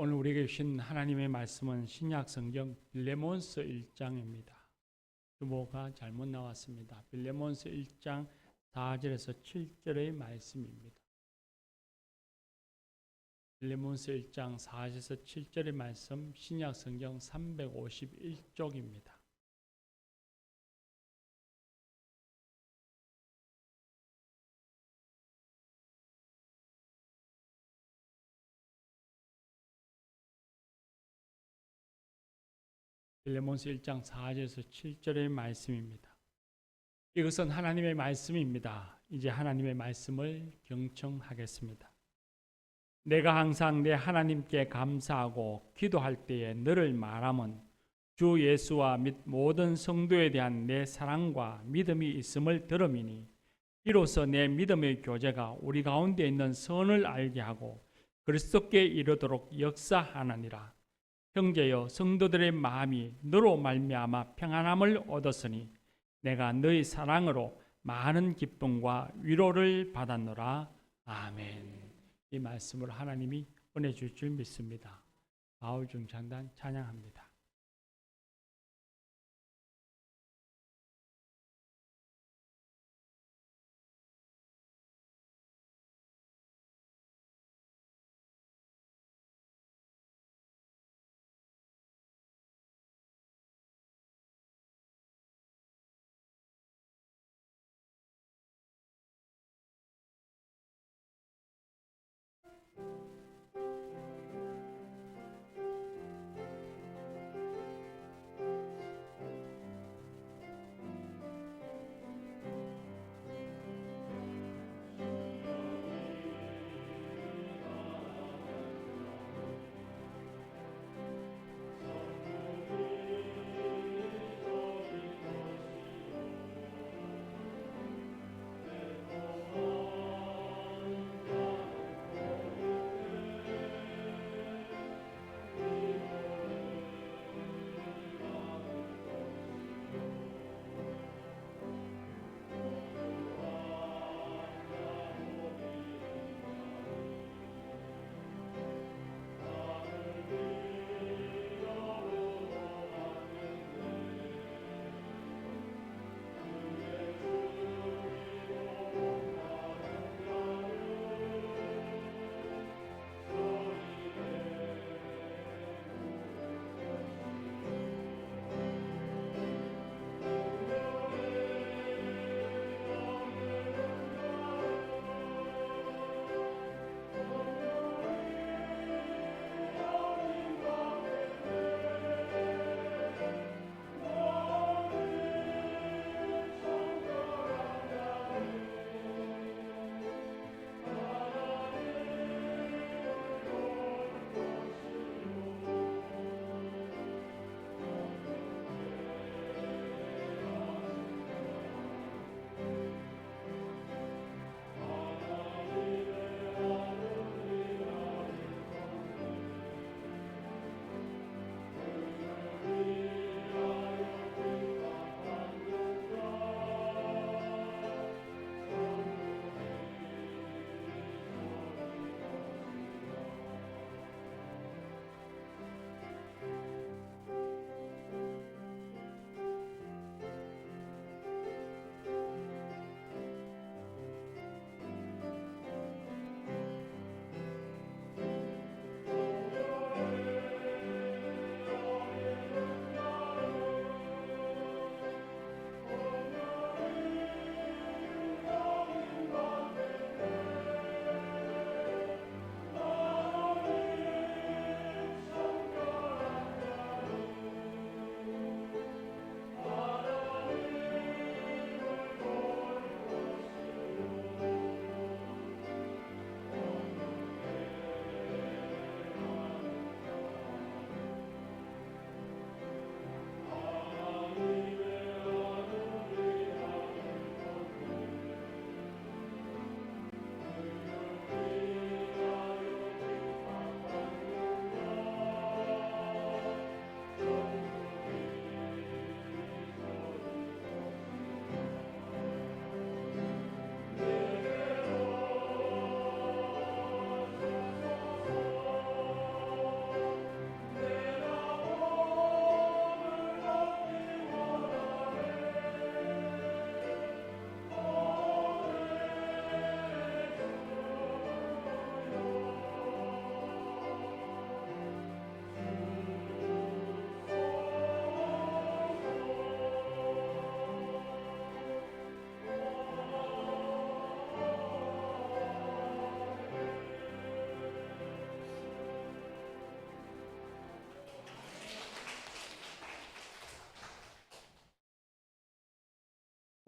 오늘 우리에게 주신 하나님의 말씀은 신약 성경 빌레몬서 1장입니다. 주보가 잘못 나왔습니다. 빌레몬서 1장 4절에서 7절의 말씀입니다. 빌레몬서 1장 4절에서 7절의 말씀, 신약 성경 351쪽입니다. 빌레몬서 1장 4절에서 7절의 말씀입니다. 이것은 하나님의 말씀입니다. 이제 하나님의 말씀을 경청하겠습니다. 내가 항상 내 하나님께 감사하고 기도할 때에 너를 말함은 주 예수와 및 모든 성도에 대한 내 사랑과 믿음이 있음을 들음이니 이로써 내 믿음의 교제가 우리 가운데 있는 선을 알게 하고 그리스도께 이르도록 역사하느니라. 형제여, 성도들의 마음이 너로 말미암아 평안함을 얻었으니 내가 너희 사랑으로 많은 기쁨과 위로를 받았노라. 아멘. 이 말씀을 하나님이 은혜 줄 줄 믿습니다. 바울 중창단 찬양합니다.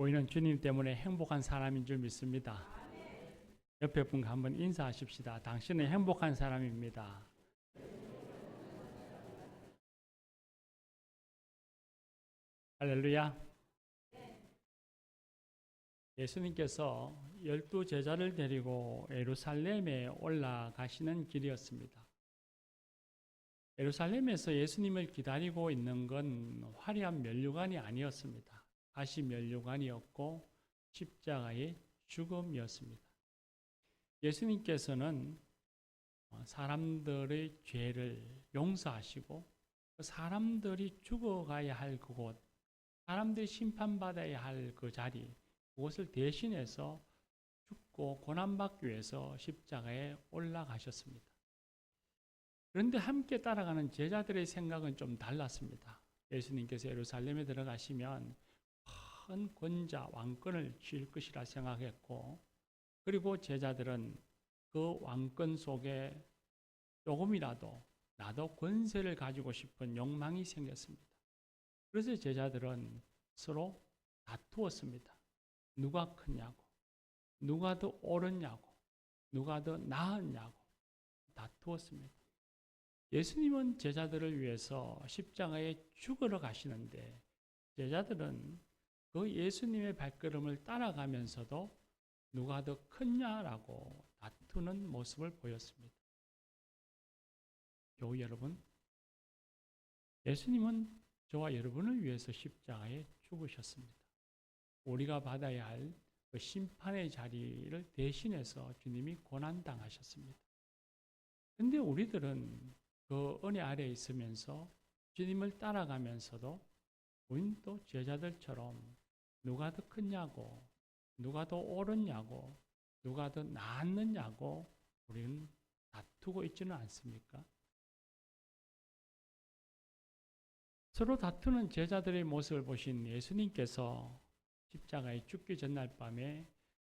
우리는 주님 때문에 행복한 사람인 줄 믿습니다. 옆에 분과 한번 인사하십시다. 당신은 행복한 사람입니다. 할렐루야. 예수님께서 12제자를 데리고 예루살렘에 올라가시는 길이었습니다. 예루살렘에서 예수님을 기다리고 있는 건 화려한 면류관이 아니었습니다. 가시 면류관이었고 십자가의 죽음이었습니다. 예수님께서는 사람들의 죄를 용서하시고 사람들이 죽어가야 할 그곳, 사람들이 심판받아야 할 그 자리, 그것을 대신해서 죽고 고난받기 위해서 십자가에 올라가셨습니다. 그런데 함께 따라가는 제자들의 생각은 좀 달랐습니다. 예수님께서 예루살렘에 들어가시면 큰 권자, 왕권을 쥘 것이라 생각했고, 그리고 제자들은 그 왕권 속에 조금이라도 나도 권세를 가지고 싶은 욕망이 생겼습니다. 그래서 제자들은 서로 다투었습니다. 누가 크냐고, 누가 더 옳으냐고, 누가 더 나았냐고 다투었습니다. 예수님은 제자들을 위해서 십자가에 죽으러 가시는데 제자들은 그 예수님의 발걸음을 따라가면서도 누가 더 크냐라고 다투는 모습을 보였습니다. 교우 여러분, 예수님은 저와 여러분을 위해서 십자가에 죽으셨습니다. 우리가 받아야 할 그 심판의 자리를 대신해서 주님이 고난당하셨습니다. 그런데 우리들은 그 은혜 아래에 있으면서 주님을 따라가면서도 우리는 또 제자들처럼 누가 더 크냐고, 누가 더 옳으냐고, 누가 더 낫느냐고 우리는 다투고 있지는 않습니까? 서로 다투는 제자들의 모습을 보신 예수님께서 십자가에 죽기 전날 밤에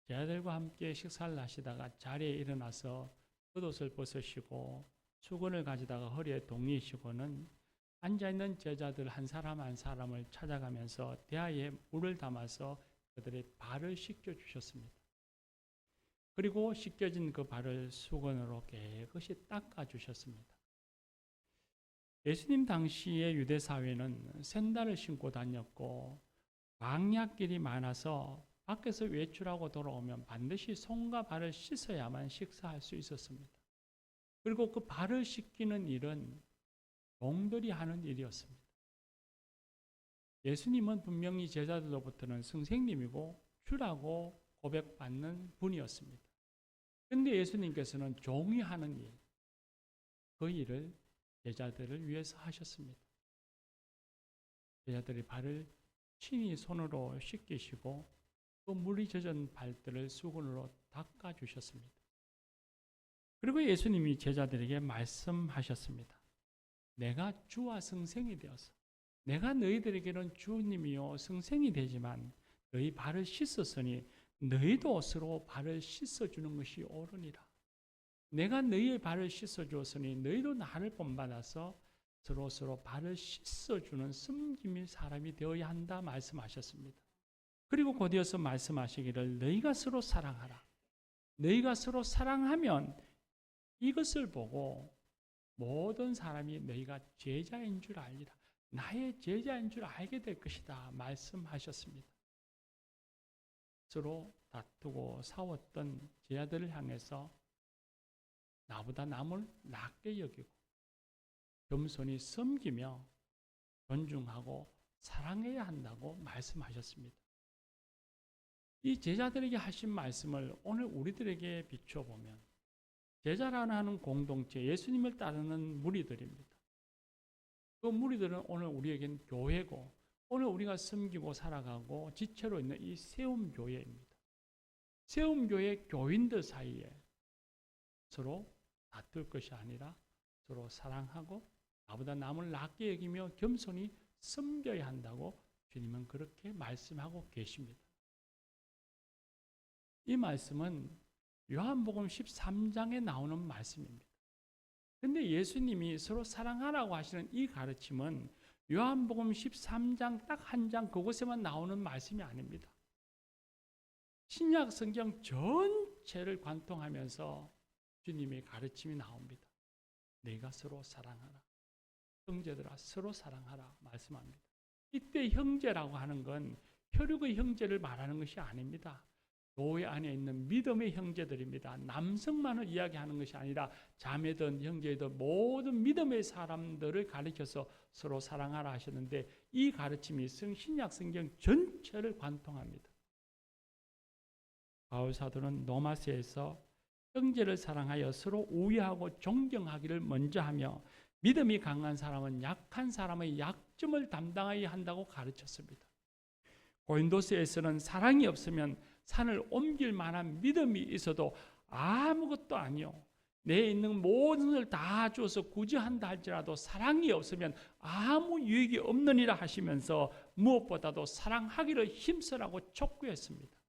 제자들과 함께 식사를 하시다가 자리에 일어나서 겉옷을 벗으시고 수건을 가지다가 허리에 동이시고는 앉아있는 제자들 한 사람 한 사람을 찾아가면서 대야에 물을 담아서 그들의 발을 씻겨주셨습니다. 그리고 씻겨진 그 발을 수건으로 깨끗이 닦아주셨습니다. 예수님 당시의 유대 사회는 샌들을 신고 다녔고 광야길이 많아서 밖에서 외출하고 돌아오면 반드시 손과 발을 씻어야만 식사할 수 있었습니다. 그리고 그 발을 씻기는 일은 종들이 하는 일이었습니다. 예수님은 분명히 제자들로부터는 선생님이고 주라고 고백받는 분이었습니다. 그런데 예수님께서는 종이 하는 일, 그 일을 제자들을 위해서 하셨습니다. 제자들의 발을 친히 손으로 씻기시고 그 물이 젖은 발들을 수건으로 닦아주셨습니다. 그리고 예수님이 제자들에게 말씀하셨습니다. 내가 주와 성생이 되어서 내가 너희들에게는 주님이요 성생이 되지만 너희 발을 씻었으니 너희도 서로 발을 씻어주는 것이 옳으니라. 내가 너희의 발을 씻어주었으니 너희도 나를 본받아서 서로 발을 씻어주는 섬김의 사람이 되어야 한다 말씀하셨습니다. 그리고 곧이어서 말씀하시기를 너희가 서로 사랑하라. 너희가 서로 사랑하면 이것을 보고 모든 사람이 너희가 제자인 줄 알리라. 나의 제자인 줄 알게 될 것이다 말씀하셨습니다. 서로 다투고 싸웠던 제자들을 향해서 나보다 남을 낮게 여기고 겸손히 섬기며 존중하고 사랑해야 한다고 말씀하셨습니다. 이 제자들에게 하신 말씀을 오늘 우리들에게 비춰보면 제자라는 하는 공동체, 예수님을 따르는 무리들입니다. 그 무리들은 오늘 우리에겐 교회고 오늘 우리가 섬기고 살아가고 지체로 있는 이 세움교회입니다. 세움교회 교인들 사이에 서로 다툴 것이 아니라 서로 사랑하고 나보다 남을 낮게 여기며 겸손히 섬겨야 한다고 주님은 그렇게 말씀하고 계십니다. 이 말씀은 요한복음 13장에 나오는 말씀입니다. 그런데 예수님이 서로 사랑하라고 하시는 이 가르침은 요한복음 13장 딱 한 장 그곳에만 나오는 말씀이 아닙니다. 신약 성경 전체를 관통하면서 주님의 가르침이 나옵니다. 내가 서로 사랑하라. 형제들아 서로 사랑하라 말씀합니다. 이때 형제라고 하는 건 혈육의 형제를 말하는 것이 아닙니다. 교회 안에 있는 믿음의 형제들입니다. 남성만을 이야기하는 것이 아니라 자매든 형제든 모든 믿음의 사람들을 가리켜서 서로 사랑하라 하셨는데 이 가르침이 신약 성경 전체를 관통합니다. 바울 사도는 로마서에서 형제를 사랑하여 서로 우애하고 존경하기를 먼저 하며 믿음이 강한 사람은 약한 사람의 약점을 담당해야 한다고 가르쳤습니다. 고린도서에서는 사랑이 없으면 산을 옮길 만한 믿음이 있어도 아무것도 아니요. 내 있는 모든 것을 다 주어서 구제한다 할지라도 사랑이 없으면 아무 유익이 없느니라 하시면서 무엇보다도 사랑하기를 힘쓰라고 촉구했습니다.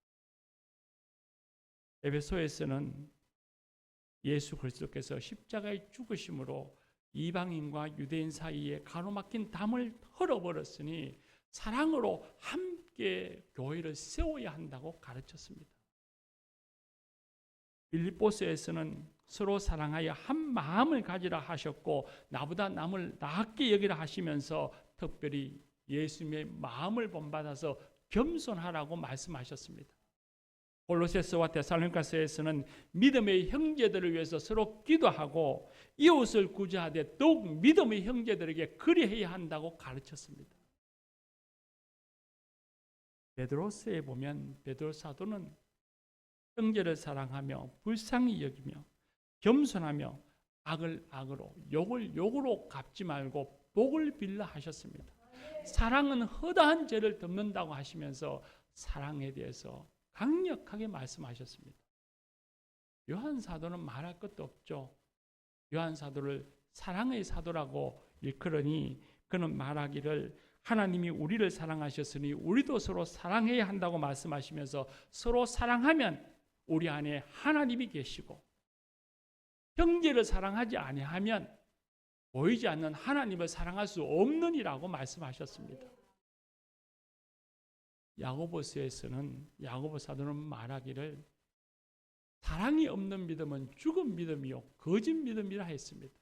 에베소에서는 예수 그리스도께서 십자가의 죽으심으로 이방인과 유대인 사이에 가로막힌 담을 헐어버렸으니 사랑으로 함께 교회를 세워야 한다고 가르쳤습니다. 빌립보서에서는 서로 사랑하여 한 마음을 가지라 하셨고 나보다 남을 낫게 여기라 하시면서 특별히 예수님의 마음을 본받아서 겸손하라고 말씀하셨습니다. 골로새서와 데살로니가서에서는 믿음의 형제들을 위해서 서로 기도하고 이웃을 구제하되 더욱 믿음의 형제들에게 그리해야 한다고 가르쳤습니다. 베드로서에 보면 베드로 사도는 형제를 사랑하며 불쌍히 여기며 겸손하며 악을 악으로 욕을 욕으로 갚지 말고 복을 빌라 하셨습니다. 사랑은 허다한 죄를 덮는다고 하시면서 사랑에 대해서 강력하게 말씀하셨습니다. 요한 사도는 말할 것도 없죠. 요한 사도를 사랑의 사도라고 일컬으니 그는 말하기를 하나님이 우리를 사랑하셨으니 우리도 서로 사랑해야 한다고 말씀하시면서 서로 사랑하면 우리 안에 하나님이 계시고 형제를 사랑하지 아니하면 보이지 않는 하나님을 사랑할 수 없느니라고 말씀하셨습니다. 야고보서에서는 야고보 사도는 말하기를 사랑이 없는 믿음은 죽은 믿음이요 거짓 믿음이라 했습니다.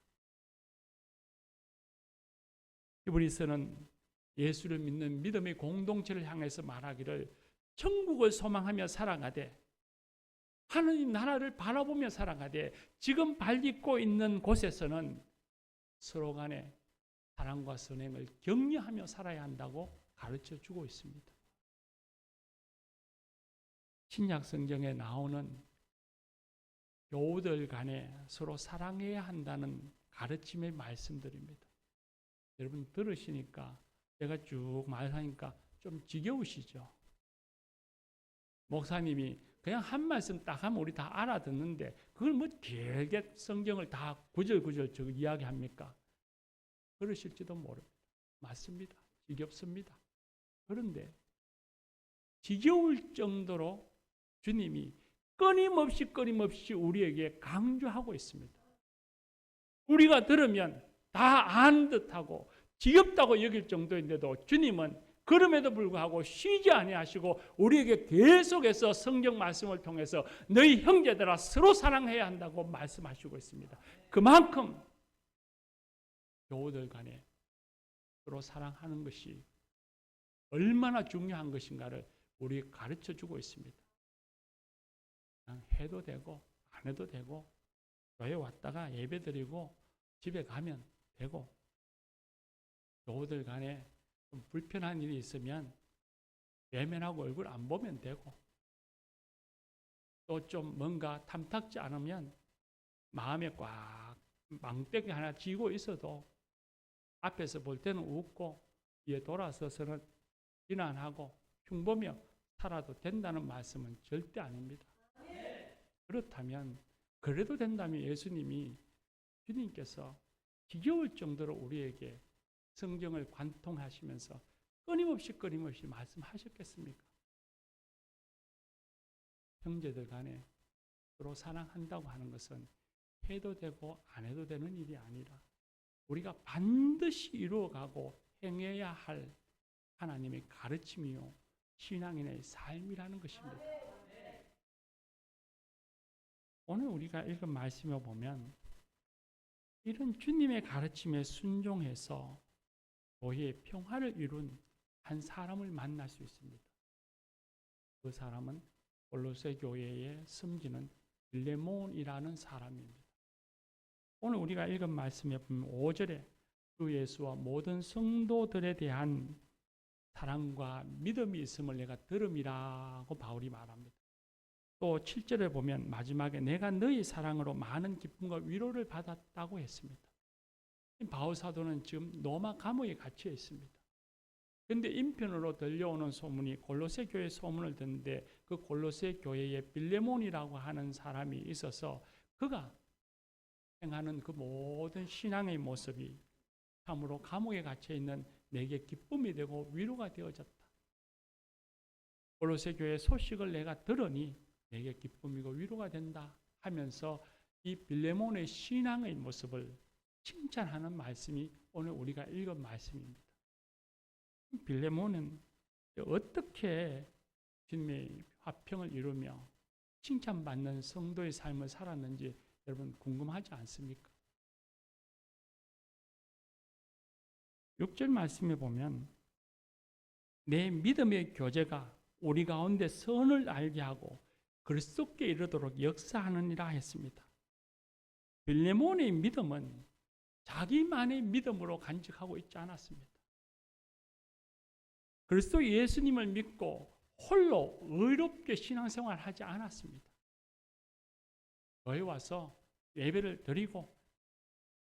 히브리서는 예수를 믿는 믿음의 공동체를 향해서 말하기를 천국을 소망하며 살아가되 하나님 나라를 바라보며 살아가되 지금 발딛고 있는 곳에서는 서로 간에 사랑과 선행을 격려하며 살아야 한다고 가르쳐 주고 있습니다. 신약 성경에 나오는 교우들 간에 서로 사랑해야 한다는 가르침의 말씀들입니다. 여러분 들으시니까 제가 쭉 말하니까 좀 지겨우시죠? 목사님이 그냥 한 말씀 딱 하면 우리 다 알아듣는데 그걸 뭐 길게 성경을 다 구절구절 이야기합니까? 그러실지도 모릅니다. 맞습니다. 지겹습니다. 그런데 지겨울 정도로 주님이 끊임없이 우리에게 강조하고 있습니다. 우리가 들으면 다 아는 듯하고 지겹다고 여길 정도인데도 주님은 그럼에도 불구하고 쉬지 아니하시고 우리에게 계속해서 성경 말씀을 통해서 너희 형제들아 서로 사랑해야 한다고 말씀하시고 있습니다. 그만큼 교우들 간에 서로 사랑하는 것이 얼마나 중요한 것인가를 우리에게 가르쳐주고 있습니다. 그냥 해도 되고 안 해도 되고 교회 왔다가 예배드리고 집에 가면 되고 교우들 간에 좀 불편한 일이 있으면 외면하고 얼굴 안 보면 되고 또 좀 뭔가 탐탁지 않으면 마음에 꽉 망대기 하나 쥐고 있어도 앞에서 볼 때는 웃고 뒤에 돌아서서는 비난하고 흉보며 살아도 된다는 말씀은 절대 아닙니다. 그렇다면 그래도 된다면 예수님이 주님께서 지겨울 정도로 우리에게 성경을 관통하시면서 끊임없이 말씀하셨겠습니까? 형제들 간에 서로 사랑한다고 하는 것은 해도 되고 안 해도 되는 일이 아니라 우리가 반드시 이루어가고 행해야 할 하나님의 가르침이요 신앙인의 삶이라는 것입니다. 오늘 우리가 읽은 말씀에 보면 이런 주님의 가르침에 순종해서 교회의 평화를 이룬 한 사람을 만날 수 있습니다. 그 사람은 골로새 교회에 섬기는 빌레몬이라는 사람입니다. 오늘 우리가 읽은 말씀에 보면 5절에 주 예수와 모든 성도들에 대한 사랑과 믿음이 있음을 내가 들음이라고 바울이 말합니다. 또 7절에 보면 마지막에 내가 너희 사랑으로 많은 기쁨과 위로를 받았다고 했습니다. 바울 사도는 지금 로마 감옥에 갇혀 있습니다. 그런데 인편으로 들려오는 소문이 골로새 교회 소문을 듣는데 그 골로새 교회에 빌레몬이라고 하는 사람이 있어서 그가 행하는 그 모든 신앙의 모습이 참으로 감옥에 갇혀 있는 내게 기쁨이 되고 위로가 되어졌다. 골로새 교회 소식을 내가 들으니 내게 기쁨이고 위로가 된다 하면서 이 빌레몬의 신앙의 모습을 칭찬하는 말씀이 오늘 우리가 읽은 말씀입니다. 빌레몬은 어떻게 주님의 화평을 이루며 칭찬받는 성도의 삶을 살았는지 여러분 궁금하지 않습니까? 6절 말씀에 보면 내 믿음의 교제가 우리 가운데 선을 알게 하고 그리스도께 이르도록 역사하느니라 했습니다. 빌레몬의 믿음은 자기만의 믿음으로 간직하고 있지 않았습니다. 그리스도 예수님을 믿고 홀로 의롭게 신앙생활을 하지 않았습니다. 교회에 와서 예배를 드리고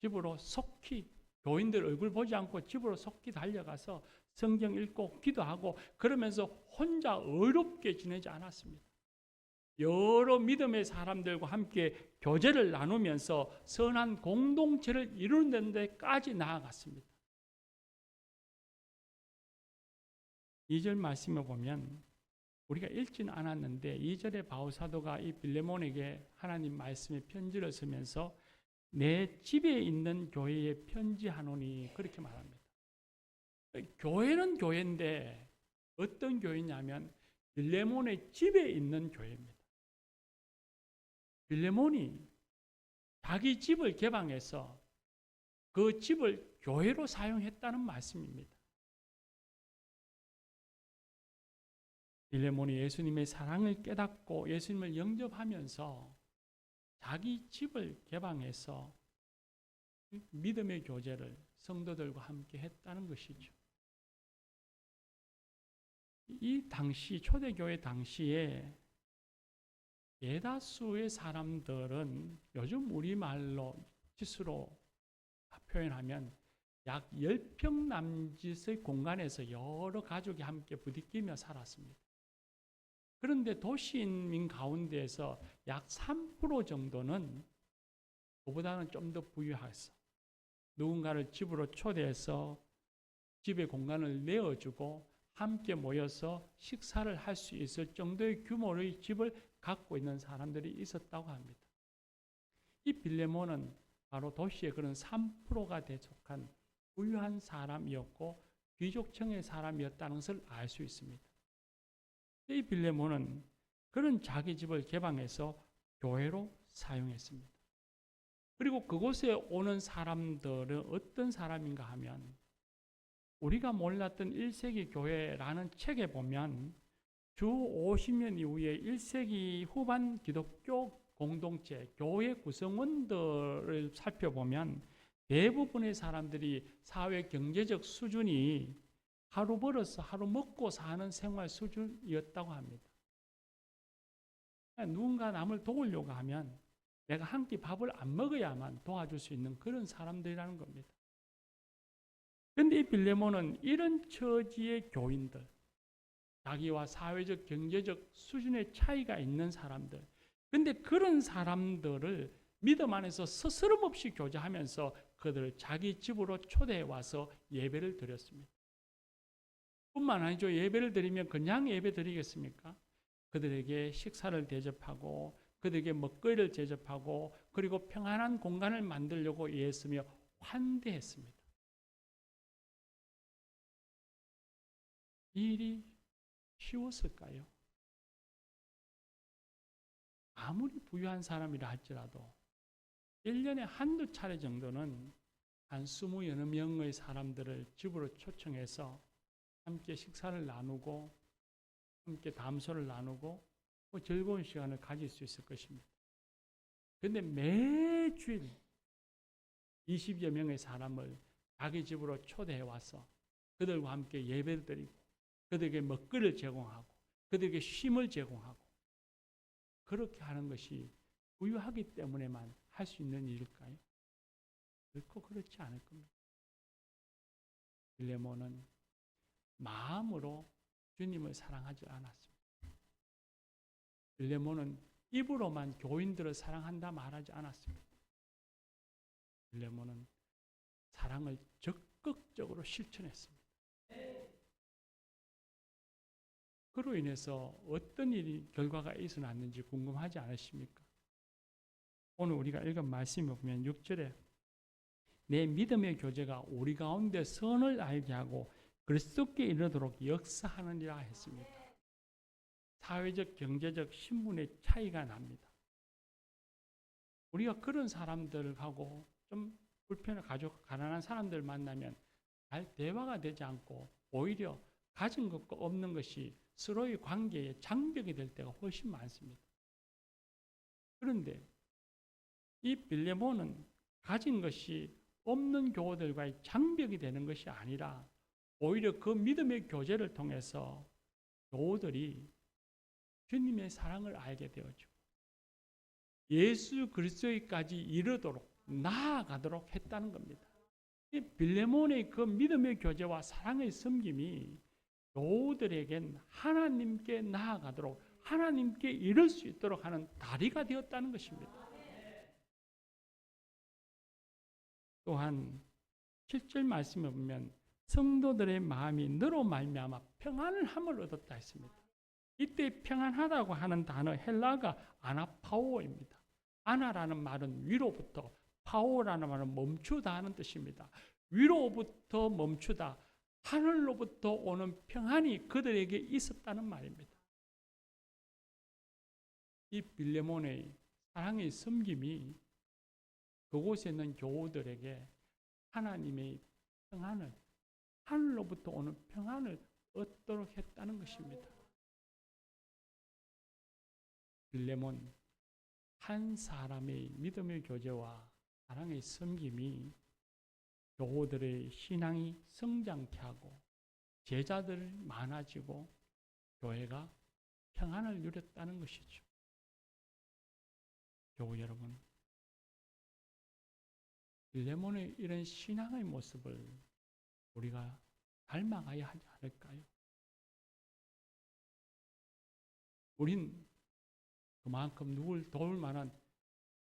집으로 속히 교인들 얼굴 보지 않고 집으로 속히 달려가서 성경 읽고 기도하고 그러면서 혼자 의롭게 지내지 않았습니다. 여러 믿음의 사람들과 함께 교제를 나누면서 선한 공동체를 이루는 데까지 나아갔습니다. 2절 말씀에 보면 우리가 읽지는 않았는데 2절에 바울 사도가 이 빌레몬에게 하나님 말씀의 편지를 쓰면서 내 집에 있는 교회에 편지하노니 그렇게 말합니다. 교회는 교회인데 어떤 교회냐면 빌레몬의 집에 있는 교회입니다. 빌레몬이 자기 집을 개방해서 그 집을 교회로 사용했다는 말씀입니다. 빌레몬이 예수님의 사랑을 깨닫고 예수님을 영접하면서 자기 집을 개방해서 믿음의 교제를 성도들과 함께 했다는 것이죠. 이 당시 초대교회 당시에 대다수의 사람들은 요즘 우리말로 짓수로 표현하면 약 10평 남짓의 공간에서 여러 가족이 함께 부딪히며 살았습니다. 그런데 도시인 가운데에서 약 3% 정도는 그보다는 좀 더 부유해서 누군가를 집으로 초대해서 집의 공간을 내어주고 함께 모여서 식사를 할 수 있을 정도의 규모의 집을 갖고 있는 사람들이 있었다고 합니다. 이 빌레몬은 바로 도시의 그런 3%가 대속한 부유한 사람이었고 귀족층의 사람이었다는 것을 알 수 있습니다. 이 빌레몬은 그런 자기 집을 개방해서 교회로 사용했습니다. 그리고 그곳에 오는 사람들은 어떤 사람인가 하면 우리가 몰랐던 1세기 교회라는 책에 보면 주 50년 이후에 1세기 후반 기독교 공동체, 교회 구성원들을 살펴보면 대부분의 사람들이 사회 경제적 수준이 하루 벌어서 하루 먹고 사는 생활 수준이었다고 합니다. 누군가 남을 도우려고 하면 내가 한 끼 밥을 안 먹어야만 도와줄 수 있는 그런 사람들이라는 겁니다. 그런데 이 빌레몬은 이런 처지의 교인들, 자기와 사회적, 경제적 수준의 차이가 있는 사람들, 그런데 그런 사람들을 믿음 안에서 스스럼 없이 교제하면서 그들을 자기 집으로 초대해 와서 예배를 드렸습니다. 뿐만 아니죠. 예배를 드리면 그냥 예배 드리겠습니까? 그들에게 식사를 대접하고 그들에게 먹거리를 대접하고 그리고 평안한 공간을 만들려고 애쓰며 환대했습니다. 이 일이 쉬웠을까요? 아무리 부유한 사람이라 할지라도 1년에 한두 차례 정도는 한 20여러 명의 사람들을 집으로 초청해서 함께 식사를 나누고 함께 담소를 나누고 즐거운 시간을 가질 수 있을 것입니다. 그런데 매주일 20여 명의 사람을 자기 집으로 초대해 와서 그들과 함께 예배를 드리고 그들에게 먹거리를 제공하고 그들에게 쉼을 제공하고 그렇게 하는 것이 부유하기 때문에만 할 수 있는 일일까요? 결코 그렇지 않을 겁니다. 빌레몬은 마음으로 주님을 사랑하지 않았습니다. 빌레몬은 입으로만 교인들을 사랑한다 말하지 않았습니다. 빌레몬은 사랑을 적극적으로 실천했습니다. 그로 인해서 어떤 일이 결과가 있어났는지 궁금하지 않으십니까? 오늘 우리가 읽은 말씀에 보면 6절에 내 믿음의 교제가 우리 가운데 선을 알게 하고 그리스도께 이르도록 역사하느니라 했습니다. 사회적, 경제적, 신분의 차이가 납니다. 우리가 그런 사람들하고 좀 불편한 가족, 가난한 사람들 만나면 잘 대화가 되지 않고 오히려 가진 것과 없는 것이 서로의 관계에 장벽이 될 때가 훨씬 많습니다. 그런데 이 빌레몬은 가진 것이 없는 교우들과의 장벽이 되는 것이 아니라 오히려 그 믿음의 교제를 통해서 교우들이 주님의 사랑을 알게 되어지고 예수 그리스도에까지 이르도록 나아가도록 했다는 겁니다. 이 빌레몬의 그 믿음의 교제와 사랑의 섬김이 교우들에겐 하나님께 나아가도록 하나님께 이룰 수 있도록 하는 다리가 되었다는 것입니다. 또한 7절 말씀에 보면 성도들의 마음이 너로 말미암아 평안을 함을 얻었다 했습니다. 이때 평안하다고 하는 단어 헬라가 아나파오입니다. 아나라는 말은 위로부터, 파오라는 말은 멈추다 하는 뜻입니다. 위로부터 멈추다, 하늘로부터 오는 평안이 그들에게 있었다는 말입니다. 이 빌레몬의 사랑의 섬김이 그곳에 있는 교우들에게 하나님의 평안을, 하늘로부터 오는 평안을 얻도록 했다는 것입니다. 빌레몬 한 사람의 믿음의 교제와 사랑의 섬김이 교우들의 신앙이 성장케 하고 제자들 많아지고 교회가 평안을 누렸다는 것이죠. 교우 여러분, 빌레몬의 이런 신앙의 모습을 우리가 닮아가야 하지 않을까요? 우린 그만큼 누굴 도울 만한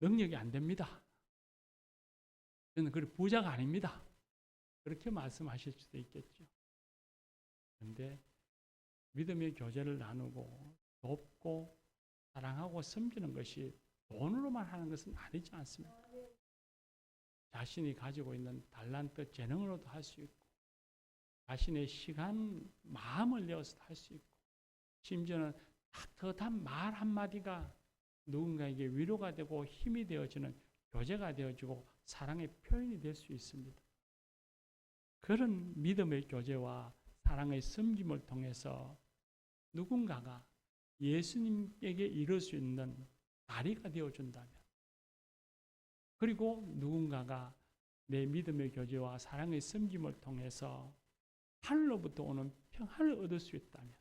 능력이 안 됩니다. 저는 그 부자가 아닙니다. 그렇게 말씀하실 수도 있겠죠. 그런데 믿음의 교제를 나누고 돕고 사랑하고 섬기는 것이 돈으로만 하는 것은 아니지 않습니까? 자신이 가지고 있는 달란트, 재능으로도 할 수 있고 자신의 시간, 마음을 내어서도 할 수 있고 심지어는 따뜻한 말 한마디가 누군가에게 위로가 되고 힘이 되어지는 교제가 되어지고 사랑의 표현이 될 수 있습니다. 그런 믿음의 교제와 사랑의 섬김을 통해서 누군가가 예수님에게 이룰 수 있는 다리가 되어준다면 그리고 누군가가 내 믿음의 교제와 사랑의 섬김을 통해서 하늘로부터 오는 평안을 얻을 수 있다면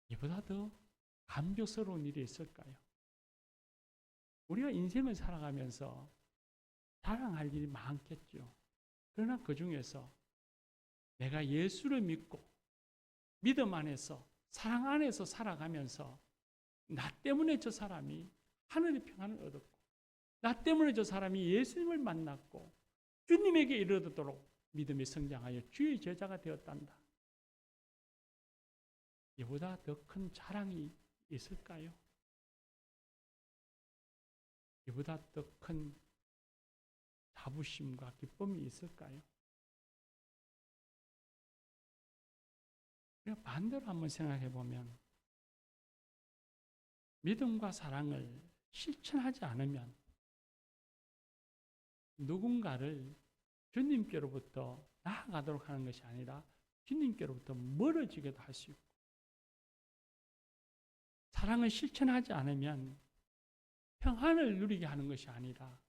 이보다 더 감격스러운 일이 있을까요? 우리가 인생을 살아가면서 자랑할 일이 많겠죠. 그러나 그 중에서 내가 예수를 믿고 믿음 안에서 사랑 안에서 살아가면서 나 때문에 저 사람이 하늘의 평안을 얻었고 나 때문에 저 사람이 예수님을 만났고 주님에게 이르도록 믿음이 성장하여 주의 제자가 되었단다. 이보다 더 큰 자랑이 있을까요? 이보다 더 큰 자부심과 기쁨이 있을까요? 반대로 한번 생각해 보면 믿음과 사랑을 실천하지 않으면 누군가를 주님께로부터 나아가도록 하는 것이 아니라 주님께로부터 멀어지게도 할 수 있고, 사랑을 실천하지 않으면 평안을 누리게 하는 것이 아니라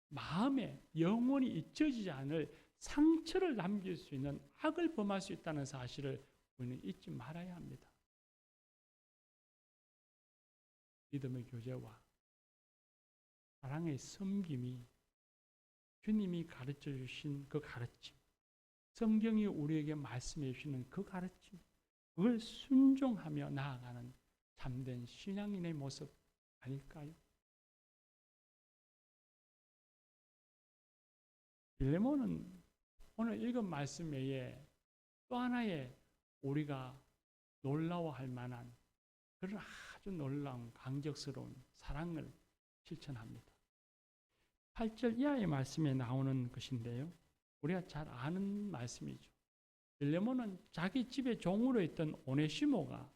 마음에 영원히 잊혀지지 않을 상처를 남길 수 있는 악을 범할 수 있다는 사실을 우리는 잊지 말아야 합니다. 믿음의 교제와 사랑의 섬김이 주님이 가르쳐 주신 그 가르침, 성경이 우리에게 말씀해 주시는 그 가르침, 그걸 순종하며 나아가는 참된 신앙인의 모습 아닐까요? 빌레몬은 오늘 읽은 말씀 외에 또 하나의 우리가 놀라워할 만한 그런 아주 놀라운 강적스러운 사랑을 실천합니다. 8절 이하의 말씀에 나오는 것인데요, 우리가 잘 아는 말씀이죠. 빌레몬은 자기 집에 종으로 있던 오네시모가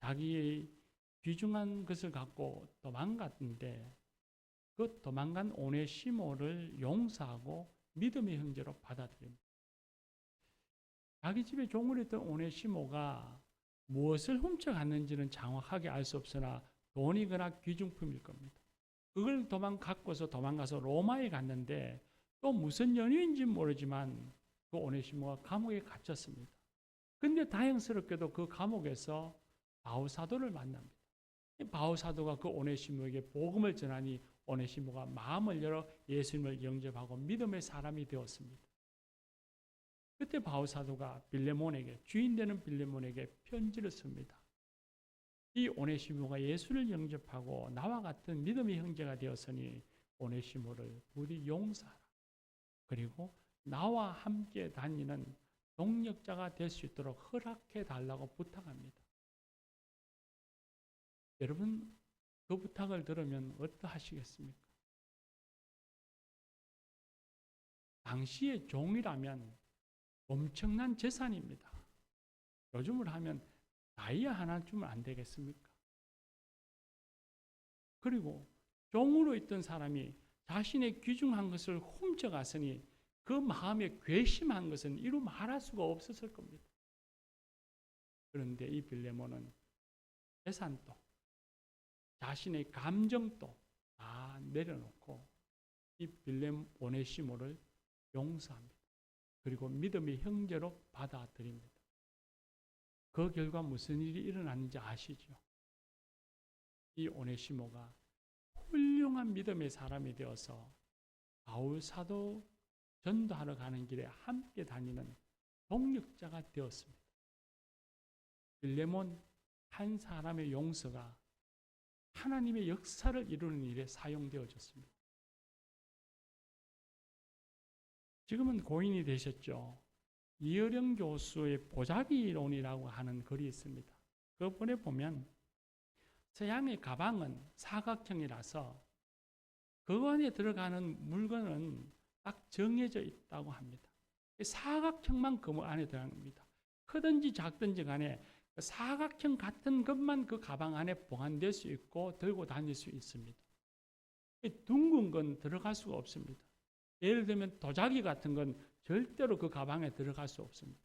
자기의 귀중한 것을 갖고 도망갔는데, 그 도망간 오네시모를 용서하고 믿음의 형제로 받아들입니다. 자기 집에 종으로 있던 오네시모가 무엇을 훔쳐갔는지는 정확하게 알 수 없으나 돈이거나 귀중품일 겁니다. 그걸 갖고서 도망가서 로마에 갔는데 또 무슨 연유인지는 모르지만 그 오네시모가 감옥에 갇혔습니다. 근데 다행스럽게도 그 감옥에서 바울사도를 만납니다. 바울사도가 그 오네시모에게 복음을 전하니 오네시모가 마음을 열어 예수님을 영접하고 믿음의 사람이 되었습니다. 그때 바울사도가 빌레몬에게, 주인 되는 빌레몬에게 편지를 씁니다. 이 오네시모가 예수를 영접하고 나와 같은 믿음의 형제가 되었으니 오네시모를 부디 용서하라. 그리고 나와 함께 다니는 동력자가 될 수 있도록 허락해 달라고 부탁합니다. 여러분, 그 부탁을 들으면 어떠하시겠습니까? 당시의 종이라면 엄청난 재산입니다. 요즘으로 하면 다이아 하나 주면 안 되겠습니까? 그리고 종으로 있던 사람이 자신의 귀중한 것을 훔쳐갔으니 그 마음에 괘씸한 것은 이루 말할 수가 없었을 겁니다. 그런데 이 빌레몬은 재산도 자신의 감정도 다 내려놓고 이 오네시모를 용서합니다. 그리고 믿음의 형제로 받아들입니다. 그 결과 무슨 일이 일어났는지 아시죠? 이 오네시모가 훌륭한 믿음의 사람이 되어서 바울 사도 전도하러 가는 길에 함께 다니는 동력자가 되었습니다. 빌레몬 한 사람의 용서가 하나님의 역사를 이루는 일에 사용되어졌습니다. 지금은 고인이 되셨죠. 이어령 교수의 보자기론이라고 하는 글이 있습니다. 그분에 보면 서양의 가방은 사각형이라서 그 안에 들어가는 물건은 딱 정해져 있다고 합니다. 사각형만 그 안에 들어갑니다. 크든지 작든지 간에 사각형 같은 것만 그 가방 안에 보관될 수 있고 들고 다닐 수 있습니다. 둥근 건 들어갈 수가 없습니다. 예를 들면 도자기 같은 건 절대로 그 가방에 들어갈 수 없습니다.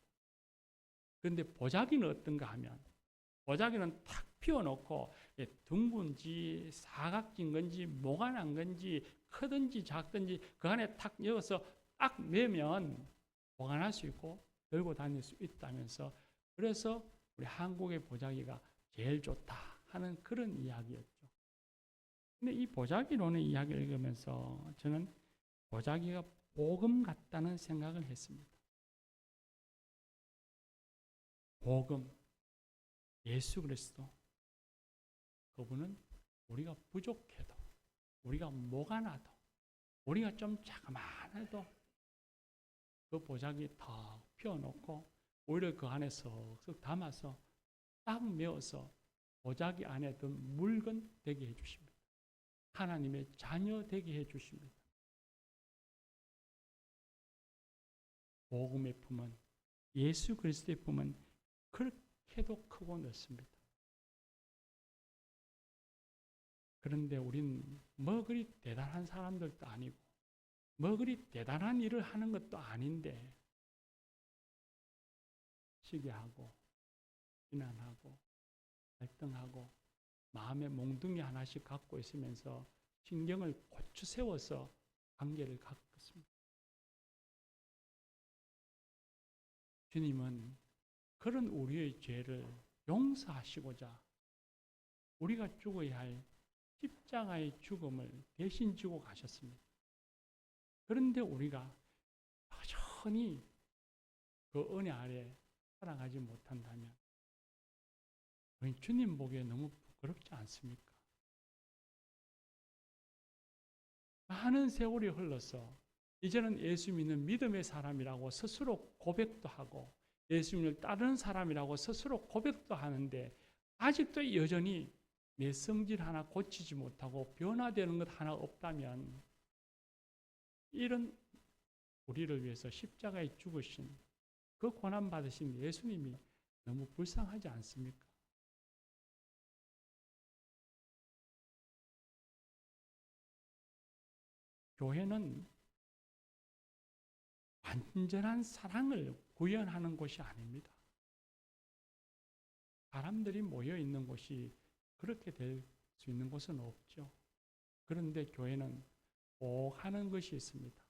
그런데 보자기는 어떤가 하면 보자기는 탁 피워놓고 둥근지 사각진 건지 뭐가 난 건지 크든지 작든지 그 안에 탁 넣어서 딱 매면 보관할 수 있고 들고 다닐 수 있다면서, 그래서 우리 한국의 보자기가 제일 좋다 하는 그런 이야기였죠. 근데 이 보자기론의 이야기를 읽으면서 저는 보자기가 복음 같다는 생각을 했습니다. 복음, 예수 그리스도, 그분은 우리가 부족해도, 우리가 뭐가 나도, 우리가 좀 자그마해도 그 보자기 탁 펴놓고 오히려 그 안에 쏙쏙 담아서 딱 메어서 보자기 안에 든 물건 되게 해주십니다. 하나님의 자녀 되게 해주십니다. 복음의 품은, 예수 그리스도의 품은 그렇게도 크고 넓습니다. 그런데 우린 뭐 그리 대단한 사람들도 아니고 뭐 그리 대단한 일을 하는 것도 아닌데 시기하고 비난하고 갈등하고 마음에 몽둥이 하나씩 갖고 있으면서 신경을 고추 세워서 관계를 갖고 있습니다. 주님은 그런 우리의 죄를 용서하시고자 우리가 죽어야 할 십자가의 죽음을 대신 지고 가셨습니다. 그런데 우리가 여전히 그 은혜 아래 살아가지 못한다면 주님 보기에 너무 부끄럽지 않습니까? 많은 세월이 흘러서 이제는 예수 믿는 믿음의 사람이라고 스스로 고백도 하고 예수님을 따르는 사람이라고 스스로 고백도 하는데 아직도 여전히 내 성질 하나 고치지 못하고 변화되는 것 하나 없다면 이런 우리를 위해서 십자가에 죽으신 그 고난받으신 예수님이 너무 불쌍하지 않습니까? 교회는 완전한 사랑을 구현하는 곳이 아닙니다. 사람들이 모여 있는 곳이 그렇게 될 수 있는 곳은 없죠. 그런데 교회는 꼭 하는 것이 있습니다.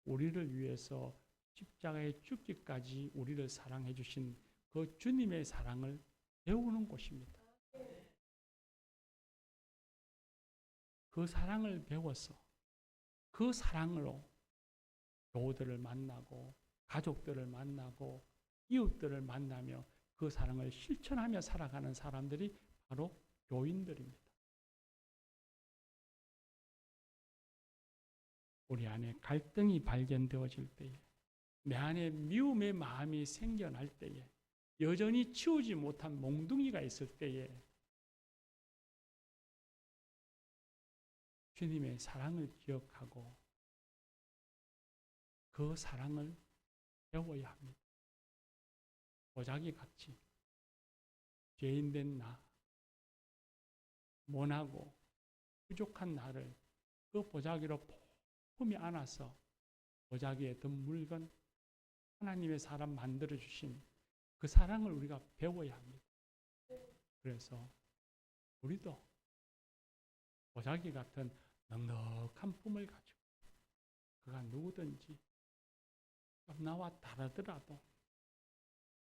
우리를 위해서 십자가에 죽기까지 우리를 사랑해 주신 그 주님의 사랑을 배우는 곳입니다. 그 사랑을 배워서 그 사랑으로 교우들을 만나고 가족들을 만나고 이웃들을 만나며 그 사랑을 실천하며 살아가는 사람들이 바로 교인들입니다. 우리 안에 갈등이 발견되어질 때에 내 안에 미움의 마음이 생겨날 때에 여전히 치우지 못한 몽둥이가 있을 때에 주님의 사랑을 기억하고 그 사랑을 배워야 합니다. 보자기 같이 죄인된 나, 모나고 부족한 나를 그 보자기로 품이 안아서 보자기에 든 물건 하나님의 사람 만들어주신 그 사랑을 우리가 배워야 합니다. 그래서 우리도 보자기 같은 넉넉한 품을 가지고 그가 누구든지 좀 나와 다르더라도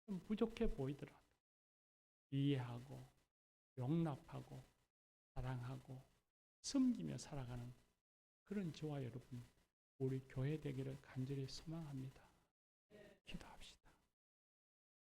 좀 부족해 보이더라도 이해하고 용납하고 사랑하고 섬기며 살아가는 그런 저와 여러분 우리 교회 되기를 간절히 소망합니다. 기도합니다.